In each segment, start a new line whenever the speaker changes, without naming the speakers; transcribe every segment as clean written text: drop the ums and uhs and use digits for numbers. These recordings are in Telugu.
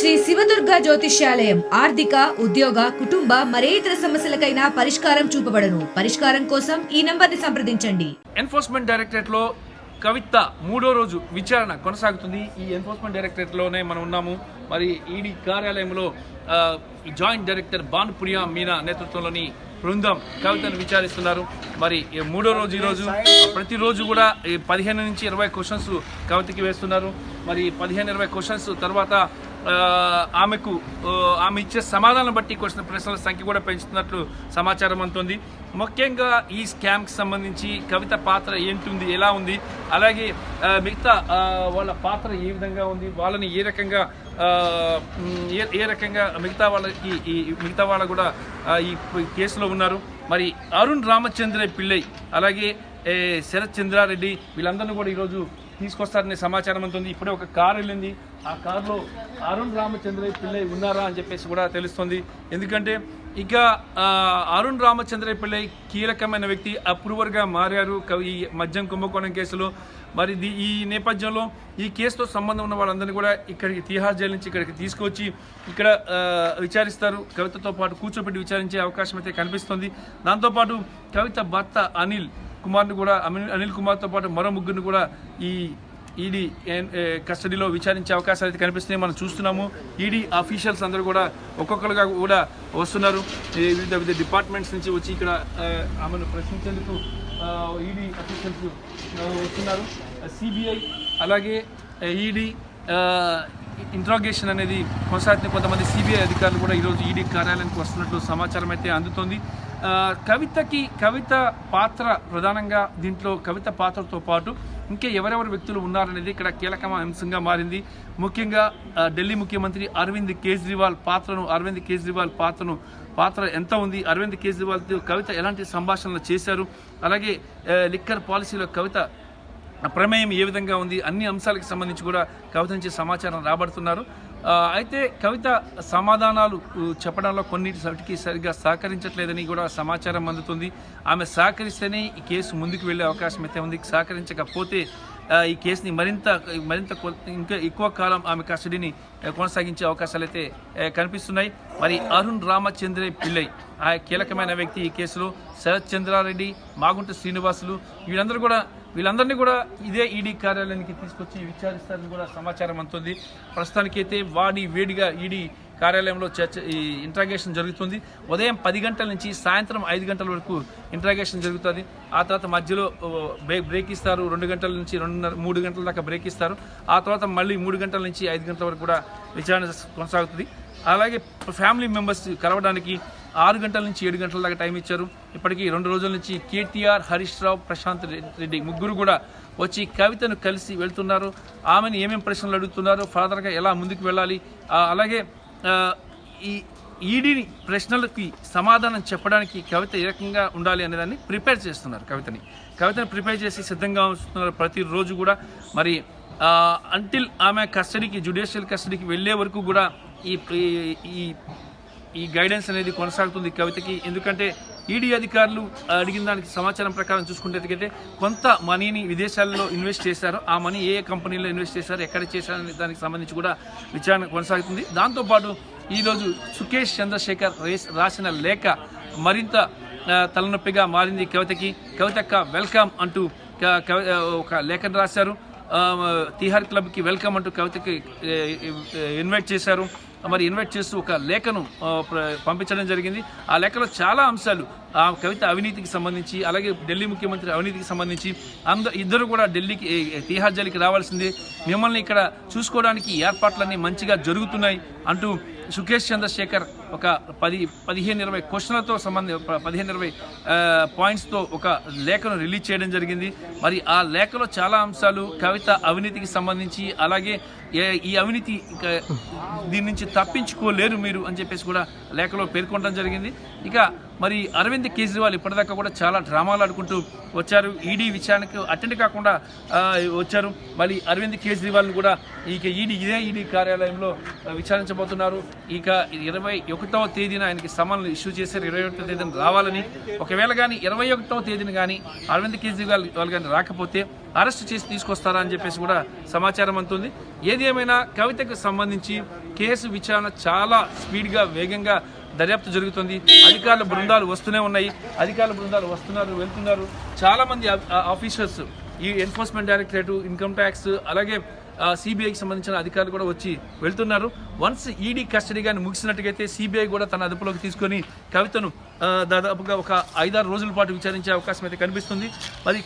శ్రీ శివదుర్గ జ్యోతిష్యాలయం ఆర్థిక ఉద్యోగ కుటుంబ మరే ఇతర సమస్యలకైనా పరిష్కారం చూపబడను. పరిష్కారం కోసం ఈ నంబర్ని సంప్రదించండి.
ఎన్ఫోర్స్మెంట్ డైరెక్టరేట్ లో కవిత మూడో రోజు విచారణ కొనసాగుతుంది. ఈ ఎన్ఫోర్స్మెంట్ డైరెక్టరేట్ లోనే మనం ఉన్నాము. మరి ఈడీ కార్యాలయంలో జాయింట్ డైరెక్టర్ భానుప్రియ మీనా నేతృత్వంలోని బృందం కవితను విచారిస్తున్నారు. మరి మూడో రోజు ఈరోజు ప్రతిరోజు కూడా 15 నుంచి 20 క్వశ్చన్స్ కవితకి వేస్తున్నారు. మరి 15-20 క్వశ్చన్స్ తర్వాత ఆమె ఇచ్చే సమాధానం బట్టి ప్రశ్నల సంఖ్య కూడా పెంచుతున్నట్లు సమాచారం అందుతుంది. ముఖ్యంగా ఈ స్కామ్కి సంబంధించి కవిత పాత్ర ఏంటుంది, ఎలా ఉంది, అలాగే మిగతా వాళ్ళ పాత్ర ఏ విధంగా ఉంది, వాళ్ళని ఏ రకంగా మిగతా వాళ్ళు కూడా ఈ కేసులో ఉన్నారు. మరి అరుణ్ రామచంద్ర పిల్లై అలాగే శరత్ చంద్రారెడ్డి వీళ్ళందరినీ కూడా ఈరోజు తీసుకొస్తారనే సమాచారం ఉంటుంది. ఇప్పుడే ఒక కారు వెళ్ళింది. ఆ కారులో అరుణ్ రామచంద్ర పిల్లై ఉన్నారా అని చెప్పేసి కూడా తెలుస్తుంది. ఎందుకంటే ఇక అరుణ్ రామచంద్ర పిల్లై కీలకమైన వ్యక్తి, అప్రూవర్గా మారారు ఈ మద్యం కుంభకోణం కేసులో. మరి ఈ నేపథ్యంలో ఈ కేసుతో సంబంధం ఉన్న వాళ్ళందరినీ కూడా ఇక్కడికి తిహార్ జైలు నుంచి ఇక్కడికి తీసుకొచ్చి ఇక్కడ విచారిస్తారు. కవితతో పాటు కూర్చోబెట్టి విచారించే అవకాశం అయితే కనిపిస్తుంది. దాంతోపాటు కవిత భర్త అనిల్ కుమార్తో పాటు మరో ముగ్గురిని కూడా ఈ ఈడీ కస్టడీలో విచారించే అవకాశాలు అయితే కనిపిస్తున్నాయి. మనం చూస్తున్నాము. ఈడీ ఆఫీషియల్స్ అందరూ కూడా ఒక్కొక్కరుగా కూడా వస్తున్నారు. వివిధ డిపార్ట్మెంట్స్ నుంచి వచ్చి ఇక్కడ ఆమెను ప్రశ్నించేందుకు ఈడీ అఫీషియల్స్ వస్తున్నారు. సిబిఐ అలాగే ఈడీ ఇంట్రాగేషన్ అనేది కొనసాగుతున్న కొంతమంది సిబిఐ అధికారులు కూడా ఈరోజు ఈడీ కార్యాలయానికి వస్తున్నట్లు సమాచారం అయితే అందుతోంది. కవిత పాత్ర ప్రధానంగా దీంట్లో కవిత పాత్రతో పాటు ఇంకా ఎవరెవరు వ్యక్తులు ఉన్నారనేది ఇక్కడ కీలకమైన అంశంగా మారింది. ముఖ్యంగా ఢిల్లీ ముఖ్యమంత్రి అరవింద్ కేజ్రీవాల్ పాత్ర ఎంత ఉంది, అరవింద్ కేజ్రీవాల్తో కవిత ఎలాంటి సంభాషణలు చేశారు, అలాగే లిక్కర్ పాలసీలో కవిత ప్రమేయం ఏ విధంగా ఉంది, అన్ని అంశాలకు సంబంధించి కూడా కవిత నుంచి సమాచారం రాబడుతున్నారు. అయితే కవిత సమాధానాలు చెప్పడంలో కొన్నిటికి సరిగ్గా సహకరించట్లేదని కూడా సమాచారం అందుతుంది. ఆమె సహకరిస్తేనే ఈ కేసు ముందుకు వెళ్ళే అవకాశం అయితే ఉంది. సహకరించకపోతే ఈ కేసుని మరింత ఇంకా ఎక్కువ కాలం ఆమె కస్టడీని కొనసాగించే అవకాశాలు అయితే కనిపిస్తున్నాయి. మరి అరుణ్ రామచంద్ర పిల్లై ఆ కీలకమైన వ్యక్తి ఈ కేసులో. శరత్ చంద్రారెడ్డి, మాగుంట శ్రీనివాసులు వీళ్ళందరినీ కూడా ఇదే ఈడీ కార్యాలయానికి తీసుకొచ్చి విచారిస్తారని కూడా సమాచారం అందుతుంది. ప్రస్తుతానికైతే వేడిగా ఈడీ కార్యాలయంలో ఇంట్రాగేషన్ జరుగుతుంది. ఉదయం 10 గంటల నుంచి సాయంత్రం 5 గంటల వరకు ఇంట్రాగేషన్ జరుగుతుంది. ఆ తర్వాత మధ్యలో బ్రేక్ ఇస్తారు. 2 గంటల నుంచి 2:30-3 గంటల దాకా బ్రేక్ ఇస్తారు. ఆ తర్వాత మళ్ళీ 3 గంటల నుంచి 5 గంటల వరకు కూడా విచారణ కొనసాగుతుంది. అలాగే ఫ్యామిలీ మెంబర్స్ కలవడానికి 6 గంటల నుంచి 7 గంటల దాకా టైం ఇచ్చారు. ఇప్పటికీ 2 రోజుల నుంచి కేటీఆర్, హరీష్ రావు, ప్రశాంత్ రెడ్డి ముగ్గురు కూడా వచ్చి కవితను కలిసి వెళ్తున్నారు. ఆమెను ఏమేమి ప్రశ్నలు అడుగుతున్నారు, ఫర్దర్గా ఎలా ముందుకు వెళ్ళాలి, అలాగే ఈ ఈడీని ప్రశ్నలకి సమాధానం చెప్పడానికి కవిత ఏ రకంగా ఉండాలి అనేదాన్ని ప్రిపేర్ చేస్తున్నారు. కవితను ప్రిపేర్ చేసి సిద్ధంగా ఉంచుతున్నారు ప్రతిరోజు కూడా. మరి అంటిల్ ఆమె జ్యుడిషియల్ కస్టడీకి వెళ్ళే వరకు కూడా ఈ గైడెన్స్ అనేది కొనసాగుతుంది కవితకి. ఎందుకంటే ఈడీ అధికారులు అడిగిన దానికి సమాచారం ప్రకారం చూసుకునేందుకైతే కొంత మనీని విదేశాల్లో ఇన్వెస్ట్ చేశారు. ఆ మనీ ఏ కంపెనీలో ఇన్వెస్ట్ చేశారు, ఎక్కడ చేశారనే దానికి సంబంధించి కూడా విచారణ కొనసాగుతుంది. దాంతోపాటు ఈరోజు సుకేష్ చంద్రశేఖర్ రాసిన లేఖ మరింత తలనొప్పిగా మారింది కవితకి. కవితక్క వెల్కమ్ అంటూ ఒక లేఖను రాశారు. తిహార్ క్లబ్కి వెల్కమ్ అంటూ కవితకి ఇన్వైట్ చేశారు. మరి ఇన్వైట్ చేస్తూ ఒక లేఖను పంపించడం జరిగింది. ఆ లేఖలో చాలా అంశాలు ఆ కవిత అవినీతికి సంబంధించి, అలాగే ఢిల్లీ ముఖ్యమంత్రి అవినీతికి సంబంధించి ఇద్దరు కూడా తిహార్ జైలుకి రావాల్సిందే, మిమ్మల్ని ఇక్కడ చూసుకోవడానికి ఏర్పాట్లన్నీ మంచిగా జరుగుతున్నాయి అంటూ సుకేష్ చంద్రశేఖర్ ఒక 15-20 క్వశ్చన్లతో 15-20 పాయింట్స్తో ఒక లేఖను రిలీజ్ చేయడం జరిగింది. మరి ఆ లేఖలో చాలా అంశాలు కవిత అవినీతికి సంబంధించి, అలాగే ఈ అవినీతి దీని నుంచి తప్పించుకోలేరు మీరు అని చెప్పేసి కూడా లేఖలో పేర్కొనడం జరిగింది. ఇక మరి అరవింద్ కేజ్రీవాల్ ఇప్పటిదాకా కూడా చాలా డ్రామాలు ఆడుకుంటూ వచ్చారు. ఈడీ విచారణకు అటెండ్ కాకుండా వచ్చారు. మళ్ళీ అరవింద్ కేజ్రీవాల్ని కూడా ఇక ఇదే ఈడీ కార్యాలయంలో విచారించబోతున్నారు. ఇక 21వ తేదీన ఆయనకి సమన్లు ఇష్యూ చేశారు. 21వ తేదీన రావాలని. ఒకవేళ కానీ 21వ తేదీన కానీ అరవింద్ కేజ్రీవాల్ కానీ రాకపోతే అరెస్ట్ చేసి తీసుకొస్తారా అని చెప్పేసి కూడా సమాచారం అందుతుంది. ఏది ఏమైనా కవితకు సంబంధించి కేసు విచారణ చాలా స్పీడ్గా వేగంగా దర్యాప్తు జరుగుతుంది. అధికారుల బృందాలు వస్తూనే ఉన్నాయి. అధికారుల బృందాలు వస్తున్నారు, వెళ్తున్నారు. చాలామంది ఆఫీసర్స్ ఈ ఎన్ఫోర్స్మెంట్ డైరెక్టరేట్, ఇన్కమ్ ట్యాక్స్, అలాగే సిబిఐకి సంబంధించిన అధికారులు కూడా వచ్చి వెళ్తున్నారు. వన్స్ ఈడీ కస్టడీ కానీ ముగిసినట్టుగైతే సిబిఐ కూడా తన అదుపులోకి తీసుకొని కవితను దాదాపుగా ఒక 5-6 రోజుల పాటు విచారించే అవకాశం అయితే కనిపిస్తుంది. మరి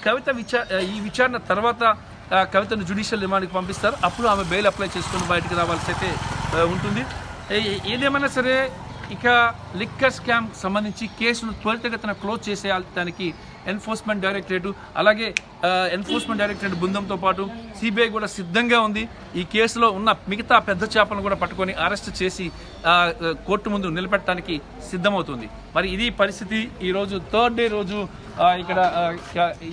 ఈ విచారణ తర్వాత కవితను జ్యుడిషియల్ రిమాండ్కి పంపిస్తారు. అప్పుడు ఆమె బెయిల్ అప్లై చేసుకుని బయటకు రావాల్సి అయితే ఉంటుంది. ఏదేమైనా సరే ఇక లిక్కర్ స్కామ్ సంబంధించి కేసును త్వరితగతిన క్లోజ్ చేసేయడానికి ఎన్ఫోర్స్మెంట్ డైరెక్టరేట్, అలాగే ఎన్ఫోర్స్మెంట్ డైరెక్టరేట్ బృందంతో పాటు సిబిఐ కూడా సిద్ధంగా ఉంది. ఈ కేసులో ఉన్న మిగతా పెద్ద చేపలను కూడా పట్టుకొని అరెస్ట్ చేసి కోర్టు ముందు నిలబెట్టడానికి సిద్ధమవుతుంది. మరి ఇది పరిస్థితి. ఈరోజు 3rd డే రోజు ఇక్కడ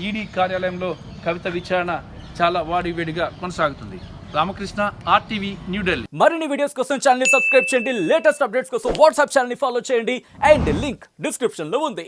ఈడీ కార్యాలయంలో కవిత విచారణ చాలా వాడివేడిగా కొనసాగుతుంది. రామకృష్ణ, RTV, న్యూఢిల్లీ.
మరిన్ని వీడియోస్ కోసం ఛానల్ ని సబ్స్క్రైబ్ చేయండి. లేటెస్ట్ అప్డేట్స్ కోసం వాట్సాప్ ఛానల్ ని ఫాలో చేయండి. అండ్ లింక్ డిస్క్రిప్షన్ లో ఉంది.